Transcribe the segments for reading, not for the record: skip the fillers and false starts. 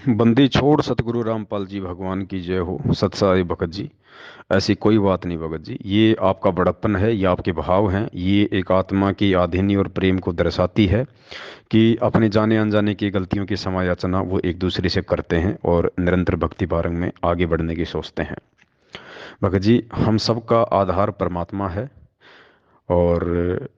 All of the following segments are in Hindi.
बंदी छोड़ सतगुरु रामपाल जी भगवान की जय हो। सतसाई भगत जी। ऐसी कोई बात नहीं भगत जी, ये आपका बड़प्पन है, ये आपके भाव हैं, ये एक आत्मा की आधीनी और प्रेम को दर्शाती है कि अपने जाने अनजाने की गलतियों की समायाचना वो एक दूसरे से करते हैं और निरंतर भक्ति मार्ग में आगे बढ़ने की सोचते हैं। भगत जी, हम सबका आधार परमात्मा है और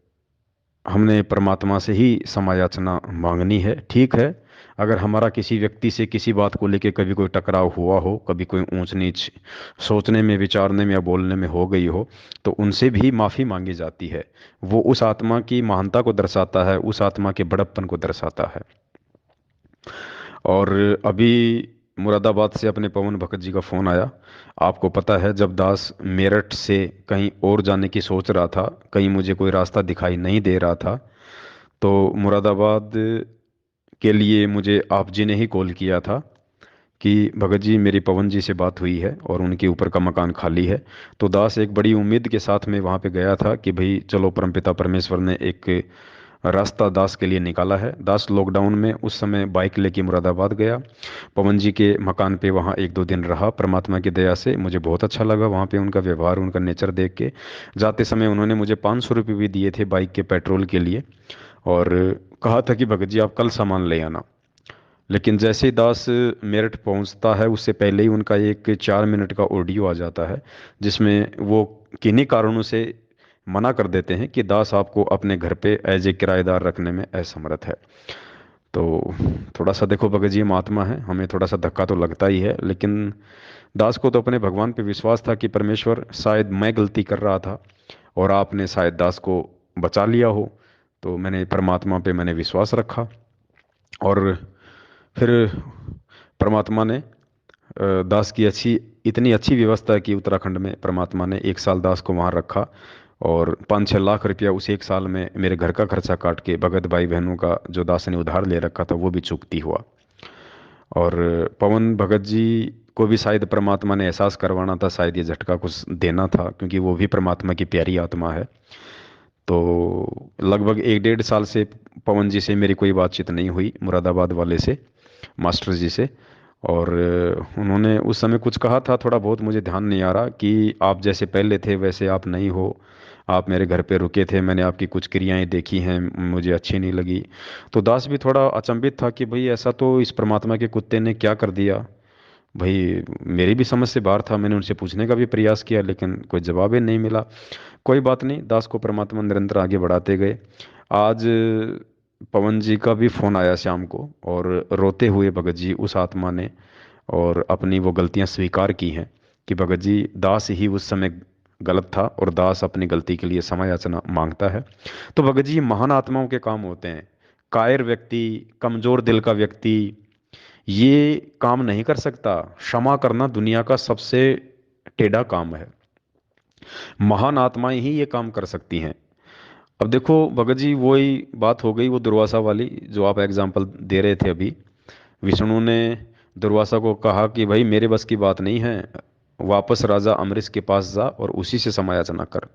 हमने परमात्मा से ही समायाचना मांगनी है। ठीक है, अगर हमारा किसी व्यक्ति से किसी बात को लेके कभी कोई टकराव हुआ हो, कभी कोई ऊंच नीच सोचने में, विचारने में या बोलने में हो गई हो, तो उनसे भी माफ़ी मांगी जाती है। वो उस आत्मा की महानता को दर्शाता है, उस आत्मा के बड़प्पन को दर्शाता है। और अभी मुरादाबाद से अपने पवन भगत जी का फ़ोन आया। आपको पता है, जब दास मेरठ से कहीं और जाने की सोच रहा था, कहीं मुझे कोई रास्ता दिखाई नहीं दे रहा था, तो मुरादाबाद के लिए मुझे आप जी ने ही कॉल किया था कि भगत जी, मेरी पवन जी से बात हुई है और उनके ऊपर का मकान खाली है। तो दास एक बड़ी उम्मीद के साथ में वहाँ पे गया था कि भाई चलो, परमपिता परमेश्वर ने एक रास्ता दास के लिए निकाला है। दास लॉकडाउन में उस समय बाइक लेके मुरादाबाद गया, पवन जी के मकान पे वहाँ एक दो दिन रहा। परमात्मा की दया से मुझे बहुत अच्छा लगा वहाँ पे उनका व्यवहार, उनका नेचर देख के। जाते समय उन्होंने मुझे 500 रुपये भी दिए थे बाइक के पेट्रोल के लिए, और कहा था कि भगत जी आप कल सामान ले आना। लेकिन जैसे ही दास मेरठ पहुंचता है, उससे पहले ही उनका एक 4 मिनट का ऑडियो आ जाता है जिसमें वो किन्हीं कारणों से मना कर देते हैं कि दास आपको अपने घर पे एज ए किराएदार रखने में असमर्थ है। तो थोड़ा सा देखो भगत जी, हम आत्मा है, हमें थोड़ा सा धक्का तो लगता ही है, लेकिन दास को तो अपने भगवान पे विश्वास था कि परमेश्वर, शायद मैं गलती कर रहा था और आपने शायद दास को बचा लिया हो। तो मैंने परमात्मा पे मैंने विश्वास रखा, और फिर परमात्मा ने दास की अच्छी, इतनी अच्छी व्यवस्था की उत्तराखंड में। परमात्मा ने 1 साल दास को वहाँ रखा और 5-6 लाख रुपया उस 1 साल में मेरे घर का खर्चा काट के, भगत भाई बहनों का जो दास ने उधार ले रखा था वो भी चुकती हुआ। और पवन भगत जी को भी शायद परमात्मा ने एहसास करवाना था, शायद ये झटका कुछ देना था, क्योंकि वो भी परमात्मा की प्यारी आत्मा है। तो लगभग 1-1.5 साल से पवन जी से मेरी कोई बातचीत नहीं हुई, मुरादाबाद वाले से, मास्टर जी से। और उन्होंने उस समय कुछ कहा था, थोड़ा बहुत मुझे ध्यान नहीं आ रहा, कि आप जैसे पहले थे वैसे आप नहीं हो, आप मेरे घर पे रुके थे, मैंने आपकी कुछ क्रियाएं देखी हैं, मुझे अच्छी नहीं लगी। तो दास भी थोड़ा अचंभित था कि भाई ऐसा तो इस परमात्मा के कुत्ते ने क्या कर दिया। भाई मेरी भी समझ से बाहर था, मैंने उनसे पूछने का भी प्रयास किया लेकिन कोई जवाब ही नहीं मिला। कोई बात नहीं, दास को परमात्मा निरंतर आगे बढ़ाते गए। आज पवन जी का भी फोन आया शाम को, और रोते हुए भगत जी, उस आत्मा ने और अपनी वो गलतियां स्वीकार की हैं कि भगत जी, दास ही उस समय गलत था और दास अपनी गलती के लिए क्षमा याचना मांगता है। तो भगत जी, ये महान आत्माओं के काम होते हैं। कायर व्यक्ति, कमजोर दिल का व्यक्ति ये काम नहीं कर सकता। क्षमा करना दुनिया का सबसे टेढ़ा काम है। महान आत्माएं ही ये काम कर सकती हैं। अब देखो भगत जी, वही बात हो गई वो दुर्वासा वाली, जो आप एग्जाम्पल दे रहे थे अभी। विष्णु ने दुर्वासा को कहा कि भाई मेरे बस की बात नहीं है, वापस राजा अम्बरीश के पास जा और उसी से समायाचना कर।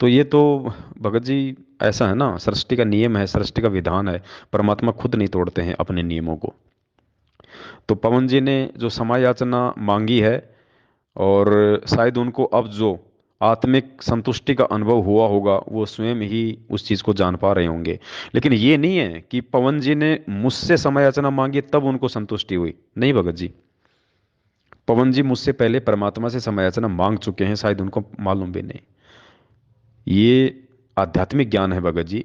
तो ये तो भगत जी, ऐसा है ना, सृष्टि का नियम है, सृष्टि का विधान है। परमात्मा खुद नहीं तोड़ते हैं अपने नियमों को। तो पवन जी ने जो समायाचना मांगी है, और शायद उनको अब जो आत्मिक संतुष्टि का अनुभव हुआ होगा, वो स्वयं ही उस चीज को जान पा रहे होंगे। लेकिन ये नहीं है कि पवन जी ने मुझसे समय याचना मांगी तब उनको संतुष्टि हुई, नहीं भगत जी। पवन जी मुझसे पहले परमात्मा से समय याचना मांग चुके हैं, शायद उनको मालूम भी नहीं। ये आध्यात्मिक ज्ञान है भगत जी।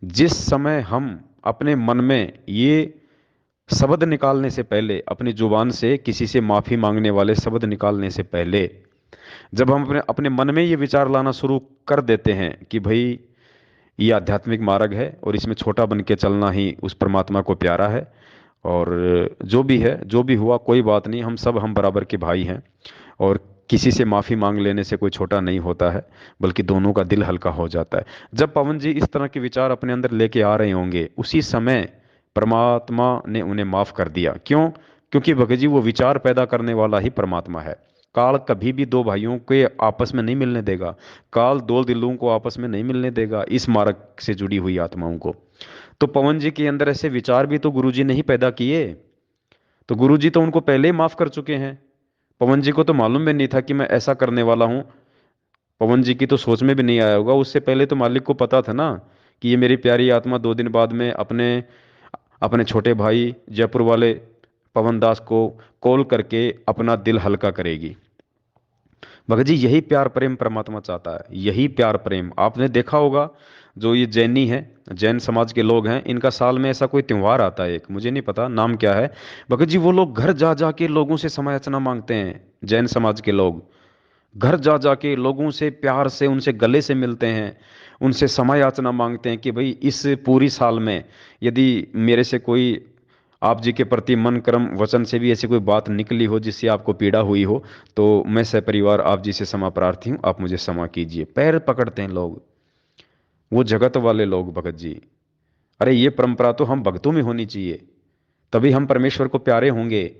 जिस समय हम अपने मन में ये शब्द निकालने से पहले, अपनी जुबान से किसी से माफी मांगने वाले शब्द निकालने से पहले, जब हम अपने अपने मन में ये विचार लाना शुरू कर देते हैं कि भाई ये आध्यात्मिक मार्ग है और इसमें छोटा बन के चलना ही उस परमात्मा को प्यारा है, और जो भी है, जो भी हुआ कोई बात नहीं, हम सब हम बराबर के भाई हैं, और किसी से माफी मांग लेने से कोई छोटा नहीं होता है, बल्कि दोनों का दिल हल्का हो जाता है। जब पवन जी इस तरह के विचार अपने अंदर लेके आ रहे होंगे, उसी समय परमात्मा ने उन्हें माफ कर दिया। क्यों? क्योंकि भगत जी, वो विचार पैदा करने वाला ही परमात्मा है। काल कभी भी दो भाइयों के आपस में नहीं मिलने देगा। काल दो दिलों को आपस में नहीं मिलने देगा, इस मार्ग से जुड़ी हुई आत्माओं को। तो पवन जी के अंदर ऐसे विचार भी तो गुरु जी ने ही पैदा किए। तो गुरुजी तो उनको पहले ही माफ कर चुके हैं। पवन जी को तो मालूम भी नहीं था कि मैं ऐसा करने वाला हूँ। पवन जी की तो सोच में भी नहीं आया होगा, उससे पहले तो मालिक को पता था ना कि ये मेरी प्यारी आत्मा 2 दिन बाद में अपने अपने छोटे भाई जयपुर वाले पवन दास को कॉल करके अपना दिल हल्का करेगी। भगत जी यही प्यार प्रेम परमात्मा चाहता है, यही प्यार प्रेम आपने देखा होगा। जो ये जैनी है, जैन समाज के लोग हैं, इनका साल में ऐसा कोई त्योहार आता है एक, मुझे नहीं पता नाम क्या है। भगत जी वो लोग घर जा जा के लोगों से क्षमा याचना मांगते हैं। जैन समाज के लोग घर जा जा के लोगों से प्यार से उनसे गले से मिलते हैं, उनसे क्षमा याचना मांगते हैं कि भाई इस पूरी साल में यदि मेरे से कोई आप जी के प्रति मन कर्म वचन से भी ऐसी कोई बात निकली हो जिससे आपको पीड़ा हुई हो, तो मैं सपरिवार आप जी से क्षमा प्रार्थी हूँ, आप मुझे क्षमा कीजिए। पैर पकड़ते हैं लोग, वो जगत वाले लोग भगत जी। अरे ये परंपरा तो हम भक्तों में होनी चाहिए, तभी हम परमेश्वर को प्यारे होंगे।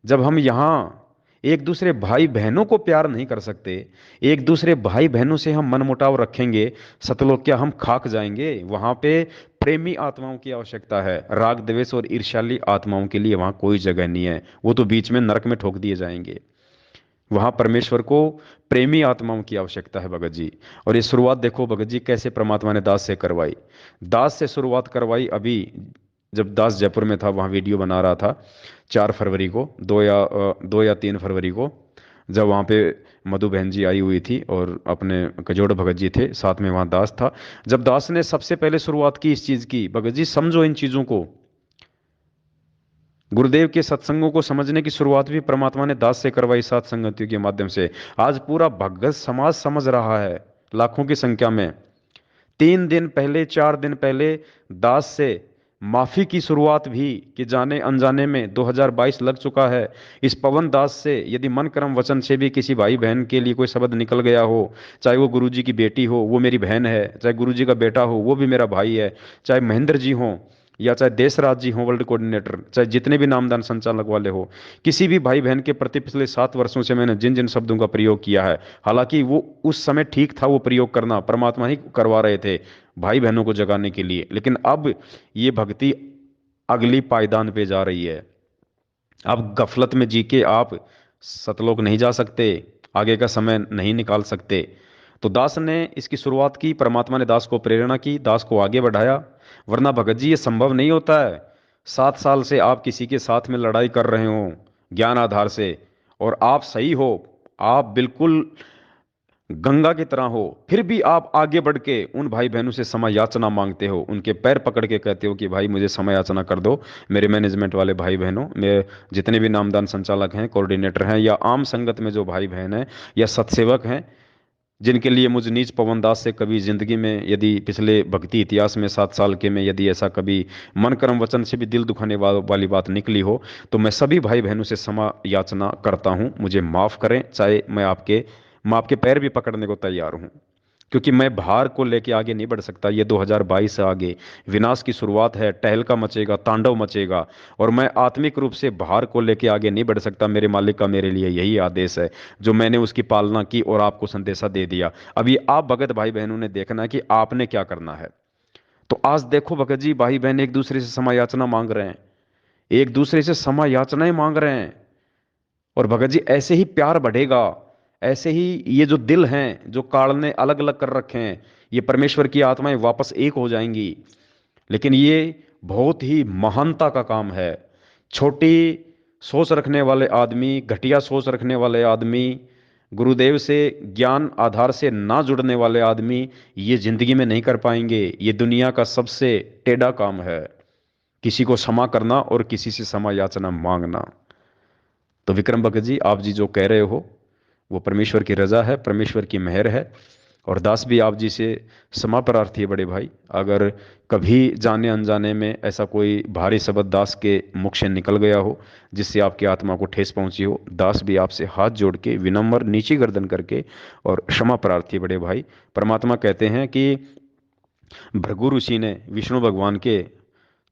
जब हम यहाँ एक दूसरे भाई बहनों को प्यार नहीं कर सकते, एक दूसरे भाई बहनों से हम मनमुटाव रखेंगे, सतलोक क्या हम खाक जाएंगे? वहां पे प्रेमी आत्माओं की आवश्यकता है, राग द्वेष और ईर्ष्याली आत्माओं के लिए वहां कोई जगह नहीं है, वो तो बीच में नरक में ठोक दिए जाएंगे। वहां परमेश्वर को प्रेमी आत्माओं की आवश्यकता है भगत जी। और ये शुरुआत देखो भगत जी कैसे परमात्मा ने दास से करवाई। दास से शुरुआत करवाई अभी, जब दास जयपुर में था वहां वीडियो बना रहा था 4 फरवरी को, 2 या 3 फरवरी को, जब वहां पे मधु बहन जी आई हुई थी और अपने कजोड़ भगत जी थे साथ में, वहां दास था। जब दास ने सबसे पहले शुरुआत की इस चीज की, भगत जी समझो इन चीजों को, गुरुदेव के सत्संगों को समझने की शुरुआत भी परमात्मा ने दास से करवाई, सात संगतियों के माध्यम से। आज पूरा भगत समाज समझ रहा है, लाखों की संख्या में। 3 दिन पहले, 4 दिन पहले दास से माफी की शुरुआत भी, कि जाने अनजाने में 2022 लग चुका है। इस पवन दास से यदि मन कर्म वचन से भी किसी भाई बहन के लिए कोई शब्द निकल गया हो, चाहे वो गुरुजी की बेटी हो वो मेरी बहन है, चाहे गुरुजी का बेटा हो वो भी मेरा भाई है, चाहे महेंद्र जी हो या चाहे देशराज जी हो वर्ल्ड कोऑर्डिनेटर, चाहे जितने भी नामदान संचालक वाले हो, किसी भी भाई बहन के प्रति पिछले 7 वर्षों से मैंने जिन जिन शब्दों का प्रयोग किया है, हालांकि वो उस समय ठीक था, वो प्रयोग करना परमात्मा ही करवा रहे थे भाई बहनों को जगाने के लिए, लेकिन अब ये भक्ति अगली पायदान पे जा रही है। अब गफलत में जी के आप सतलोक नहीं जा सकते, आगे का समय नहीं निकाल सकते। तो दास ने इसकी शुरुआत की, परमात्मा ने दास को प्रेरणा की, दास को आगे बढ़ाया। वरना भगत जी ये संभव नहीं होता है। 7 साल से आप किसी के साथ में लड़ाई कर रहे हो ज्ञान आधार से, और आप सही हो, आप बिल्कुल गंगा की तरह हो, फिर भी आप आगे बढ़ के उन भाई बहनों से समय याचना मांगते हो, उनके पैर पकड़ के कहते हो कि भाई मुझे समय याचना कर दो। मेरे मैनेजमेंट वाले भाई बहनों, मेरे जितने भी नामदान संचालक हैं, कोऑर्डिनेटर हैं, या आम संगत में जो भाई बहन हैं या सत्सेवक हैं, जिनके लिए मुझ नीच पवन दास से कभी जिंदगी में, यदि पिछले भक्ति इतिहास में 7 साल के में यदि ऐसा कभी मन कर्म वचन से भी दिल दुखाने वाली बात निकली हो, तो मैं सभी भाई बहनों से क्षमा याचना करता हूं, मुझे माफ करें। चाहे मैं आपके पैर भी पकड़ने को तैयार हूं, क्योंकि मैं भार को लेके आगे नहीं बढ़ सकता। ये 2022 से आगे विनाश की शुरुआत है, टहलका मचेगा, तांडव मचेगा, और मैं आत्मिक रूप से भार को लेके आगे नहीं बढ़ सकता। मेरे मालिक का मेरे लिए यही आदेश है, जो मैंने उसकी पालना की और आपको संदेशा दे दिया। अब ये आप भगत भाई बहनों ने देखना है कि आपने क्या करना है। तो आज देखो भगत जी, भाई बहन एक दूसरे से क्षमा याचना मांग रहे हैं, एक दूसरे से क्षमा याचनाएं मांग रहे हैं। और भगत जी ऐसे ही प्यार बढ़ेगा, ऐसे ही ये जो दिल हैं जो काल ने अलग अलग कर रखे हैं, ये परमेश्वर की आत्माएं वापस एक हो जाएंगी। लेकिन ये बहुत ही महानता का काम है। छोटी सोच रखने वाले आदमी, घटिया सोच रखने वाले आदमी, गुरुदेव से ज्ञान आधार से ना जुड़ने वाले आदमी ये जिंदगी में नहीं कर पाएंगे। ये दुनिया का सबसे टेढ़ा काम है, किसी को क्षमा करना और किसी से क्षमा याचना मांगना। तो विक्रम भगत जी, आप जी जो कह रहे हो वो परमेश्वर की रजा है, परमेश्वर की मेहर है। और दास भी आप जी से क्षमा प्रार्थी है बड़े भाई, अगर कभी जाने अनजाने में ऐसा कोई भारी शब्द दास के मुख से निकल गया हो जिससे आपकी आत्मा को ठेस पहुंची हो, दास भी आपसे हाथ जोड़ के विनम्र नीची गर्दन करके और क्षमा प्रार्थी है बड़े भाई। परमात्मा कहते हैं कि भृगु ऋषि ने विष्णु भगवान के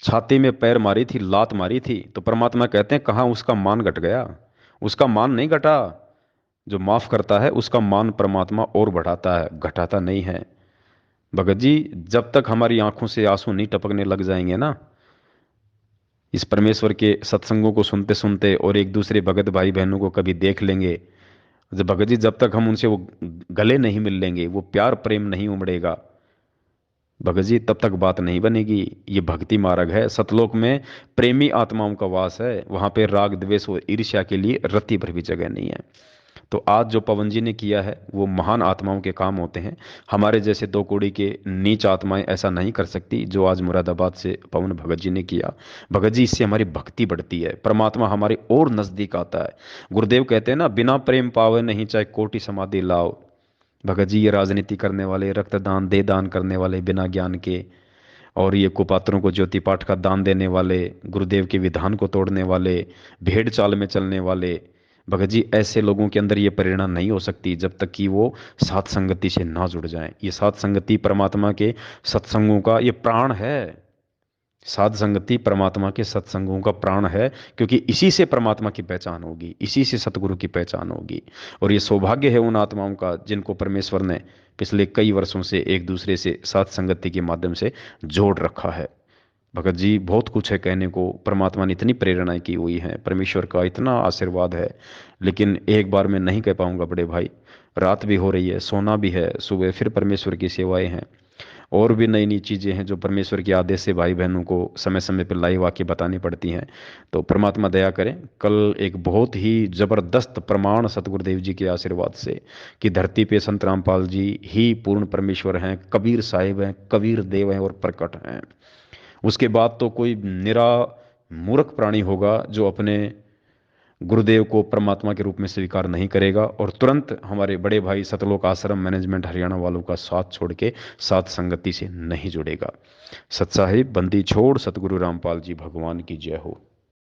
छाती में पैर मारी थी, लात मारी थी, तो परमात्मा कहते हैं कहाँ उसका मान घट गया? उसका मान नहीं घटा। जो माफ करता है उसका मान परमात्मा और बढ़ाता है, घटाता नहीं है। भगत जी जब तक हमारी आंखों से आंसू नहीं टपकने लग जाएंगे ना, इस परमेश्वर के सत्संगों को सुनते सुनते और एक दूसरे भगत भाई बहनों को कभी देख लेंगे, जब भगत जी जब तक हम उनसे वो गले नहीं मिल लेंगे, वो प्यार प्रेम नहीं उमड़ेगा भगत जी, तब तक बात नहीं बनेगी। ये भक्ति मार्ग है, सतलोक में प्रेमी आत्माओं का वास है, वहां पे राग द्वेष और ईर्ष्या के लिए रत्ती भर भी जगह नहीं है। तो आज जो पवन जी ने किया है वो महान आत्माओं के काम होते हैं। हमारे जैसे दो कौड़ी के नीच आत्माएं ऐसा नहीं कर सकती जो आज मुरादाबाद से पवन भगत जी ने किया। भगत जी, इससे हमारी भक्ति बढ़ती है, परमात्मा हमारे और नजदीक आता है। गुरुदेव कहते हैं ना, बिना प्रेम पावे नहीं चाहे कोटि समाधि लाओ। भगत जी, ये राजनीति करने वाले, रक्तदान दे दान करने वाले बिना ज्ञान के, और ये कुपात्रों को ज्योति पाठ का दान देने वाले, गुरुदेव के विधान को तोड़ने वाले, भेड़ चाल में चलने वाले, भगत जी ऐसे लोगों के अंदर ये प्रेरणा नहीं हो सकती जब तक कि वो सात संगति से ना जुड़ जाएं। ये सात संगति परमात्मा के सत्संगों का ये प्राण है। साध संगति परमात्मा के सत्संगों का प्राण है, क्योंकि इसी से परमात्मा की पहचान होगी, इसी से सतगुरु की पहचान होगी। और ये सौभाग्य है उन आत्माओं का जिनको परमेश्वर ने पिछले कई वर्षों से एक दूसरे से साध संगति के माध्यम से जोड़ रखा है। भगत जी, बहुत कुछ है कहने को, परमात्मा ने इतनी प्रेरणाएं की हुई हैं, परमेश्वर का इतना आशीर्वाद है, लेकिन एक बार मैं नहीं कह पाऊंगा बड़े भाई। रात भी हो रही है, सोना भी है, सुबह फिर परमेश्वर की सेवाएं हैं, और भी नई नई चीज़ें हैं जो परमेश्वर के आदेश से भाई बहनों को समय समय पर लाइव आके बतानी पड़ती हैं। तो परमात्मा दया करें, कल एक बहुत ही जबरदस्त प्रमाण सतगुरुदेव जी के आशीर्वाद से कि धरती पे संत रामपाल जी ही पूर्ण परमेश्वर हैं, कबीर साहिब हैं, कबीर देव हैं और प्रकट हैं। उसके बाद तो कोई निरा मूर्ख प्राणी होगा जो अपने गुरुदेव को परमात्मा के रूप में स्वीकार नहीं करेगा और तुरंत हमारे बड़े भाई सतलोक आश्रम मैनेजमेंट हरियाणा वालों का साथ छोड़ के साथ संगति से नहीं जुड़ेगा। सत साहिब बंदी छोड़, सतगुरु रामपाल जी भगवान की जय हो।